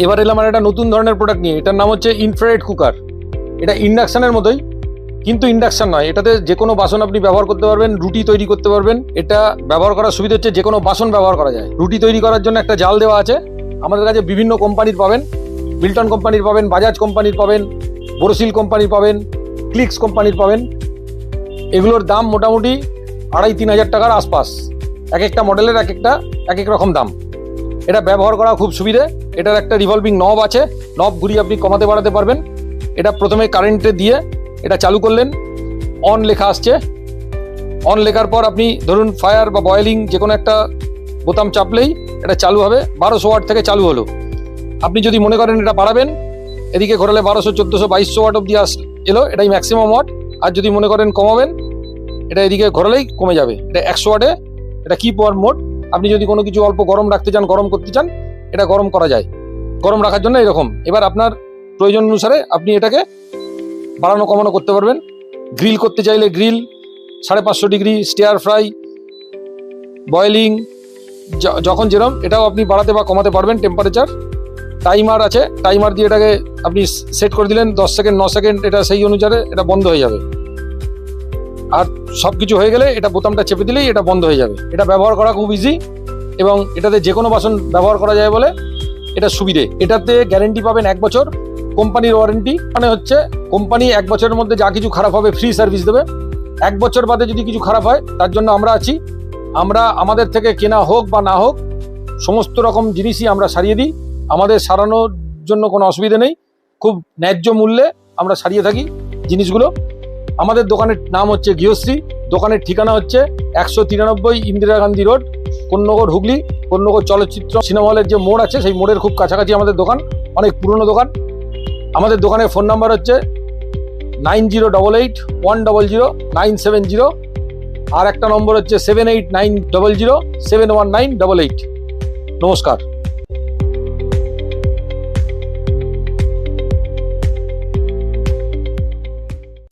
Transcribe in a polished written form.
এবার এলাম আর একটা নতুন ধরনের প্রোডাক্ট নিয়ে। এটার নাম হচ্ছে ইনফ্রারেড কুকার। এটা ইন্ডাকশনের মতোই, কিন্তু ইন্ডাকশন নয়। এটাতে যে কোনো বাসন আপনি ব্যবহার করতে পারবেন, রুটি তৈরি করতে পারবেন। এটা ব্যবহার করার সুবিধা হচ্ছে যে কোনো বাসন ব্যবহার করা যায়। রুটি তৈরি করার জন্য একটা জাল দেওয়া আছে। আমাদের কাছে বিভিন্ন কোম্পানির পাবেন, মিল্টন কোম্পানির পাবেন, বাজাজ কোম্পানির পাবেন, বোরোসিল কোম্পানির পাবেন, ক্লিক্স কোম্পানির পাবেন। এগুলোর দাম মোটামুটি 2,5-3 হাজার টাকার আশপাশ। এক একটা মডেলের এক এক রকম দাম। এটা ব্যবহার করা খুব সুবিধে। এটার একটা রিভলভিং নব আছে, নব ঘুরিয়ে আপনি কমাতে বাড়াতে পারবেন। এটা প্রথমে কারেন্টে দিয়ে এটা চালু করলেন, অন লেখা আসছে। অন লেখার পর আপনি ধরুন ফায়ার বা বয়েলিং যে কোনো একটা বোতাম চাপলেই এটা চালু হবে। 1200 ওয়াট থেকে চালু হলো। আপনি যদি মনে করেন এটা বাড়াবেন, এদিকে ঘোরালে 1200, 1400, 2200 ওয়াট অব্দি এলো, এটাই ম্যাক্সিমাম ওয়াট। আর যদি মনে করেন কমাবেন, এটা এদিকে ঘোরালেই কমে যাবে। এটা 100 ওয়াটে, এটা কি পাওয়ার মোড। আপনি যদি কোনো কিছু অল্প গরম রাখতে চান, গরম করতে চান, এটা গরম করা যায়। গরম রাখার জন্য এরকম। এবার আপনার প্রয়োজন অনুসারে আপনি এটাকে বাড়ানো কমানো করতে পারবেন। গ্রিল করতে চাইলে grill, 550 degree, stair fry, boiling, যখন যেরকম এটাও আপনি বাড়াতে বা কমাতে পারবেন টেম্পারেচার। টাইমার আছে, টাইমার দিয়ে এটাকে আপনি সেট করে দিলেন 10 সেকেন্ড, 9 সেকেন্ড, এটা সেই অনুসারে এটা বন্ধ হয়ে যাবে। আর সব কিছু হয়ে গেলে এটা বোতামটা চেপে দিলেই এটা বন্ধ হয়ে যাবে। এটা ব্যবহার করা খুব ইজি এবং এটাতে যে কোনো বাসন ব্যবহার করা যায় বলে এটা সুবিধে। এটাতে গ্যারেন্টি পাবেন 1 বছর, কোম্পানির ওয়ারেন্টি। মানে হচ্ছে কোম্পানি 1 বছরের মধ্যে যা কিছু খারাপ হবে ফ্রি সার্ভিস দেবে। 1 বছর বাদে যদি কিছু খারাপ হয় তার জন্য আমরা আছি। আমরা আমাদের থেকে কেনা হোক বা না হোক সমস্ত রকম জিনিসই আমরা সারিয়ে দিই। আমাদের সারানোর জন্য কোনো অসুবিধা নেই। খুব ন্যায্য মূল্যে আমরা সারিয়ে থাকি জিনিসগুলো। আমাদের দোকানের নাম হচ্ছে গৃহশ্রী। দোকানের ঠিকানা হচ্ছে 193 ইন্দিরা গান্ধী রোড, কোন্নগর, হুগলি। কোন্নগর চলচ্চিত্র সিনেমা হলের যে মোড় আছে সেই মোড়ের খুব কাছাকাছি আমাদের দোকান, অনেক পুরনো দোকান। আমাদের দোকানের ফোন নাম্বার হচ্ছে 9088100970, আর একটা নম্বর হচ্ছে 7890071988। নমস্কার।